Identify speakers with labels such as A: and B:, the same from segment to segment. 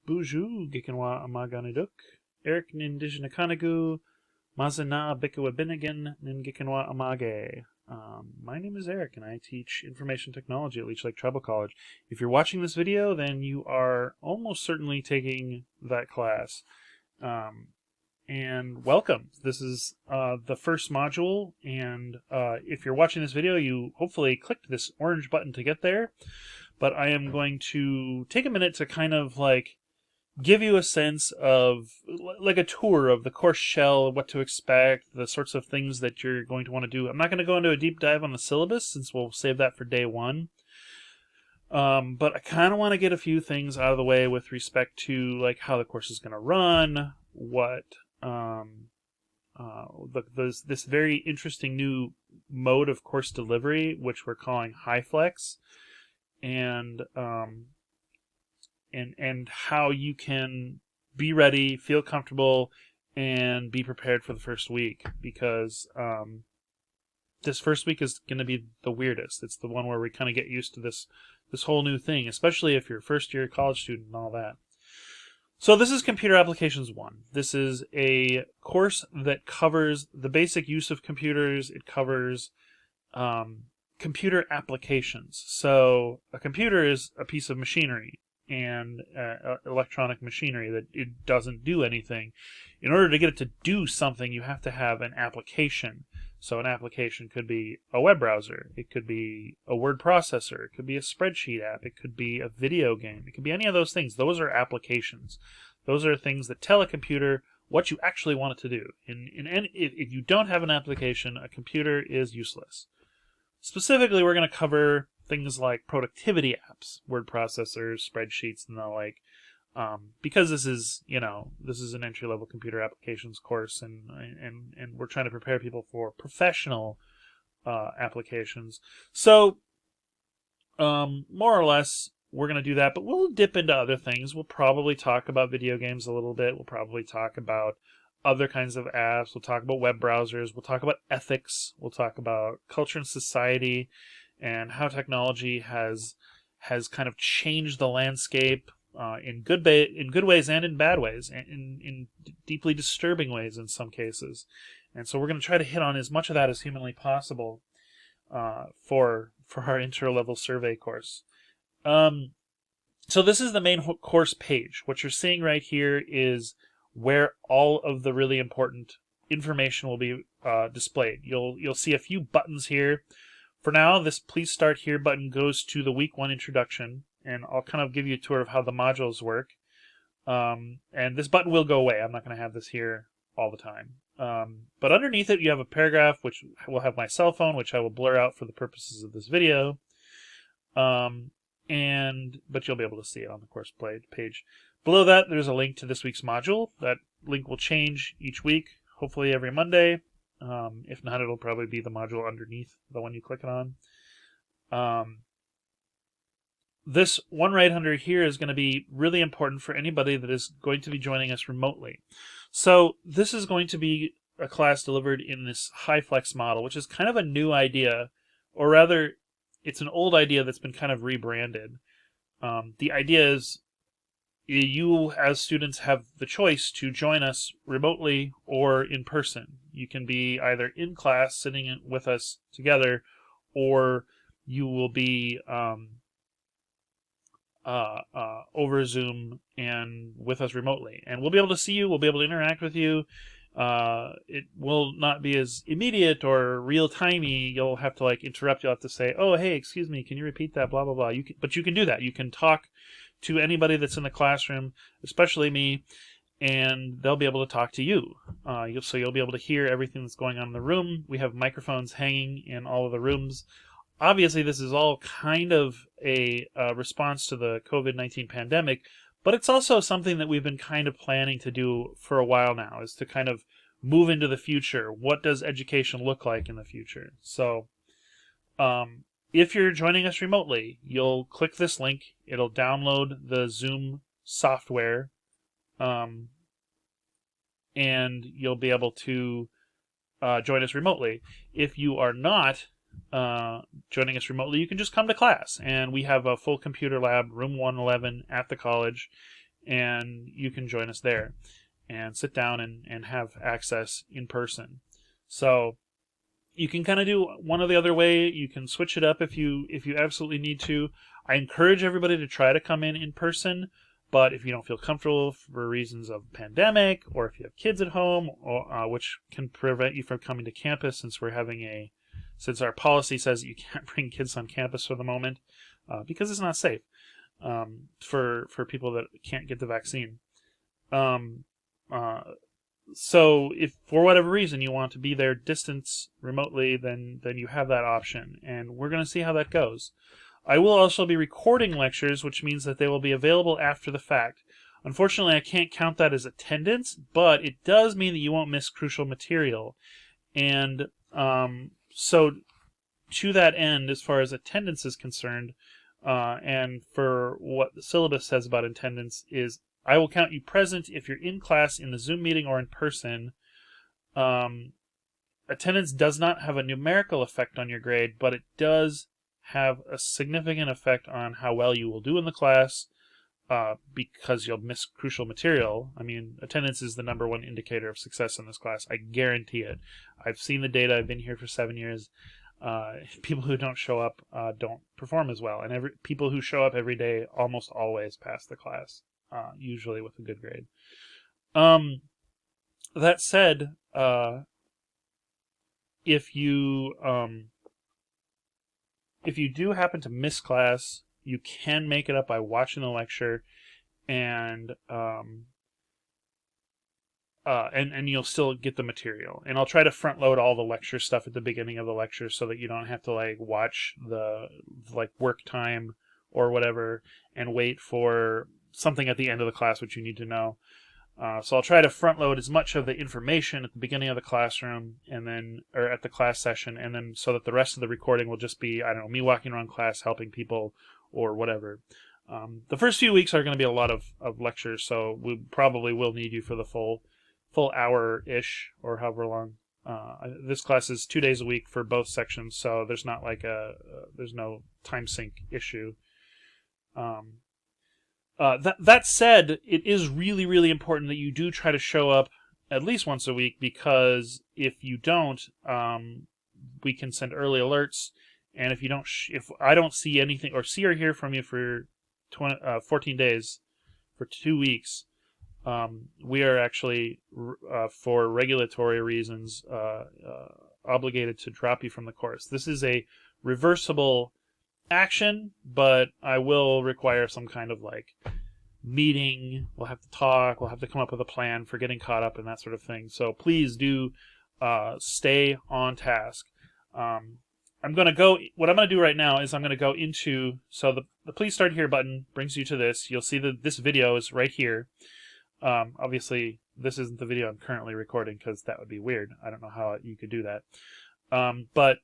A: Buju Gikenwa Amaganiduk, Eric Nindijinakanagu, Mazana Bikawabinigan Ningikenwa Amage. My name is Eric, and I teach information technology at Leech Lake Tribal College. If you're watching this video, then you are almost certainly taking that class. And welcome. This is the first module, and if you're watching this video, you hopefully clicked this orange button to get there. But I am going to take a minute to kind of like give you a sense of like a tour of the course shell, what to expect, the sorts of things that you're going to want to do. I'm not going to go into a deep dive on the syllabus since we'll save that for day one. But I kind of want to get a few things out of the way with respect to like how the course is going to run, what this very interesting new mode of course delivery, which we're calling high flex, and how you can be ready, feel comfortable, and be prepared for the first week, because this first week is going to be the weirdest. It's the one where we kind of get used to this whole new thing, especially if you're a first-year college student and all that. So this is Computer Applications 1. This is a course that covers the basic use of computers. It covers computer applications. So a computer is a piece of machinery, and electronic machinery that it doesn't do anything. In order to get it to do something, you have to have an application. So an application could be a web browser, it could be a word processor, it could be a spreadsheet app, it could be a video game, it could be any of those things. Those are applications. Those are things that tell a computer what you actually want it to do. If you don't have an application, a computer is useless. Specifically, we're going to cover things like productivity apps, word processors, spreadsheets, and the like, because this is an entry-level computer applications course, and we're trying to prepare people for professional applications. So, more or less, we're going to do that, but we'll dip into other things. We'll probably talk about video games a little bit. We'll probably talk about other kinds of apps. We'll talk about web browsers. We'll talk about ethics. We'll talk about culture and society, and how technology has kind of changed the landscape in good ways and in bad ways, and in deeply disturbing ways in some cases. And so we're going to try to hit on as much of that as humanly possible for our intro-level survey course. So this is the main course page. What you're seeing right here is where all of the really important information will be displayed. You'll see a few buttons here. For now, this Please Start Here button goes to the Week 1 introduction, and I'll kind of give you a tour of how the modules work. And this button will go away. I'm not going to have this here all the time. But underneath it, you have a paragraph, which will have my cell phone, which I will blur out for the purposes of this video. But you'll be able to see it on the course page. Below that, there's a link to this week's module. That link will change each week, hopefully every Monday. If not, it'll probably be the module underneath the one you click it on. This one right under here is going to be really important for anybody that is going to be joining us remotely. So this is going to be a class delivered in this high flex model, which is kind of a new idea, or rather, it's an old idea that's been kind of rebranded. The idea is you as students have the choice to join us remotely or in person. You can be either in class sitting with us together, or you will be over Zoom and with us remotely. And we'll be able to see you, we'll be able to interact with you. It will not be as immediate or real-timey. You'll have to interrupt. You'll have to say, oh, hey, excuse me, can you repeat that, blah, blah, blah. But you can do that. You can talk to anybody that's in the classroom, especially me, and they'll be able to talk to you. So you'll be able to hear everything that's going on in the room. We have microphones hanging in all of the rooms. Obviously, this is all kind of a response to the COVID-19 pandemic, but it's also something that we've been kind of planning to do for a while now, is to kind of move into the future. What does education look like in the future? So if you're joining us remotely, you'll click this link. It'll download the Zoom software, and you'll be able to join us remotely. If you are not joining us remotely, you can just come to class. And we have a full computer lab, room 111 at the college. and you can join us there and sit down and have access in person. So you can kind of do one or the other way. You can switch it up if you absolutely need to. I encourage everybody to try to come in person, but if you don't feel comfortable for reasons of pandemic, or if you have kids at home, or, which can prevent you from coming to campus, since our policy says that you can't bring kids on campus for the moment, because it's not safe for people that can't get the vaccine. So if for whatever reason you want to be there distance remotely, then you have that option, and we're going to see how that goes. I will also be recording lectures, which means that they will be available after the fact. Unfortunately, I can't count that as attendance, but it does mean that you won't miss crucial material. And so to that end, as far as attendance is concerned, and for what the syllabus says about attendance is, I will count you present if you're in class, in the Zoom meeting, or in person. Attendance does not have a numerical effect on your grade, but it does have a significant effect on how well you will do in the class, because you'll miss crucial material. I mean, attendance is the number one indicator of success in this class. I guarantee it. I've seen the data. I've been here for 7 years. People who don't show up don't perform as well, and people who show up every day almost always pass the class. Usually with a good grade. That said, if you do happen to miss class, you can make it up by watching the lecture, and you'll still get the material. And I'll try to front load all the lecture stuff at the beginning of the lecture so that you don't have to watch the work time or whatever and wait for something at the end of the class which you need to know. So I'll try to front load as much of the information at the beginning of the classroom or at the class session, and then so that the rest of the recording will just be, me walking around class helping people or whatever. The first few weeks are going to be a lot of lectures, so we probably will need you for the full hour-ish or however long. This class is 2 days a week for both sections, so there's not there's no time sync issue. That said, it is really, really important that you do try to show up at least once a week, because if you don't, we can send early alerts, and if I don't see anything or see or hear from you for 14 days, for 2 weeks, we are actually, for regulatory reasons, obligated to drop you from the course. This is a reversible action, but I will require some kind of meeting. We'll have to talk. We'll have to come up with a plan for getting caught up and that sort of thing. So please do stay on task. What I'm going to do right now is I'm going to go into, so the Please Start Here button brings you to this. You'll see that this video is right here. Obviously, this isn't the video I'm currently recording because that would be weird. I don't know how you could do that. But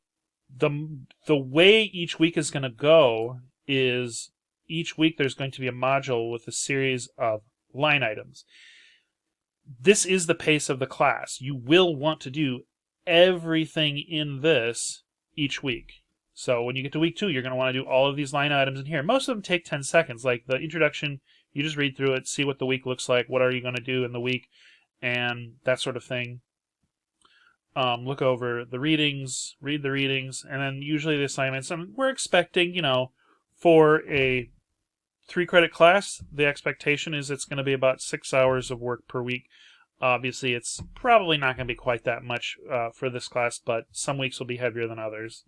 A: the way each week is going to go is each week there's going to be a module with a series of line items. This is the pace of the class. You will want to do everything in this each week. So when you get to week 2, you're going to want to do all of these line items in here. Most of them take 10 seconds. Like the introduction, you just read through it, see what the week looks like, what are you going to do in the week, and that sort of thing. Look over the readings, read the readings, and then usually the assignments. And we're expecting, for a 3-credit class, the expectation is it's going to be about 6 hours of work per week. Obviously, it's probably not going to be quite that much for this class, but some weeks will be heavier than others.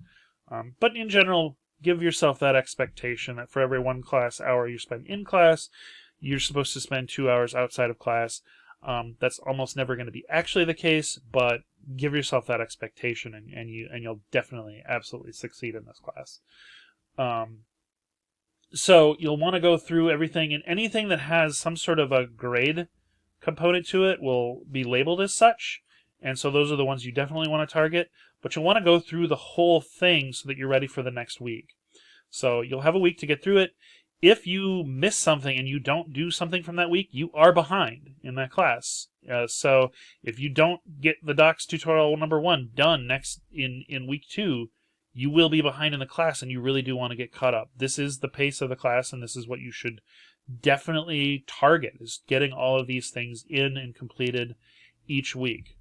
A: But in general, give yourself that expectation that for every 1 class hour you spend in class, you're supposed to spend 2 hours outside of class. That's almost never going to be actually the case, but give yourself that expectation, and you'll definitely, absolutely succeed in this class. So you'll want to go through everything, and anything that has some sort of a grade component to it will be labeled as such, and so those are the ones you definitely want to target, but you'll want to go through the whole thing so that you're ready for the next week. So you'll have a week to get through it. If you miss something and you don't do something from that week, you are behind in that class. So if you don't get the docs tutorial number 1 done in week 2, you will be behind in the class, and you really do want to get caught up. This is the pace of the class, and this is what you should definitely target is getting all of these things in and completed each week.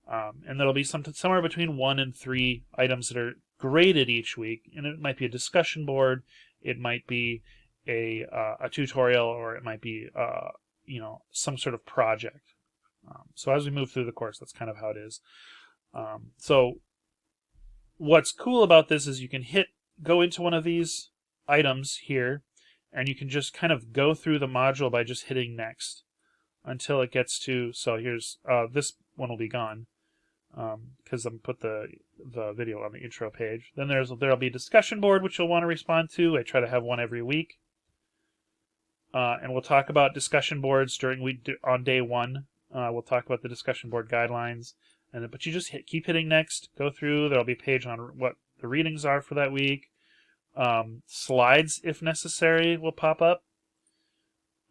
A: And there'll be somewhere between 1 and 3 items that are graded each week, and it might be a discussion board, it might be a tutorial, or it might be some sort of project. So as we move through the course, that's kind of how it is. So what's cool about this is you can go into one of these items here, and you can just kind of go through the module by just hitting next until it gets to, so here's, this one will be gone because I'm put the video on the intro page. Then there'll be a discussion board which you'll want to respond to. I try to have one every week. And we'll talk about discussion boards on day 1. We'll talk about the discussion board guidelines. But you just keep hitting next, go through. There'll be a page on what the readings are for that week. Slides, if necessary, will pop up.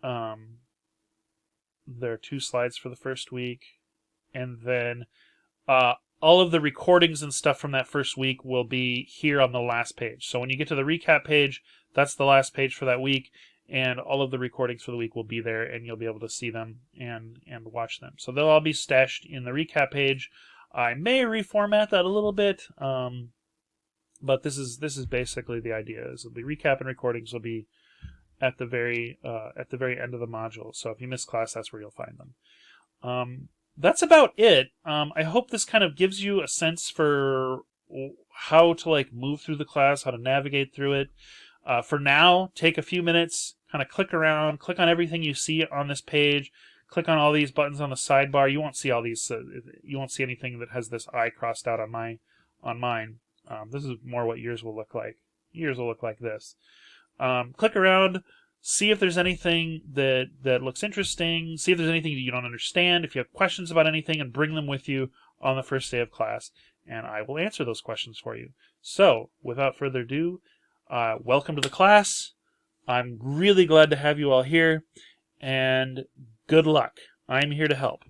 A: There are 2 slides for the first week. And then all of the recordings and stuff from that first week will be here on the last page. So when you get to the recap page, that's the last page for that week. And all of the recordings for the week will be there, and you'll be able to see them and watch them. So they'll all be stashed in the recap page. I may reformat that a little bit, but this is basically the idea. Is the recap and recordings will be at the very end of the module. So if you miss class, that's where you'll find them. That's about it. I hope this kind of gives you a sense for how to move through the class, how to navigate through it. For now, take a few minutes, kind of click around, click on everything you see on this page, click on all these buttons on the sidebar. You won't see all these. You won't see anything that has this I crossed out on mine. This is more what yours will look like. Yours will look like this. Click around, see if there's anything that looks interesting. See if there's anything that you don't understand. If you have questions about anything, and bring them with you on the first day of class, and I will answer those questions for you. So, without further ado, welcome to the class. I'm really glad to have you all here, and good luck. I'm here to help.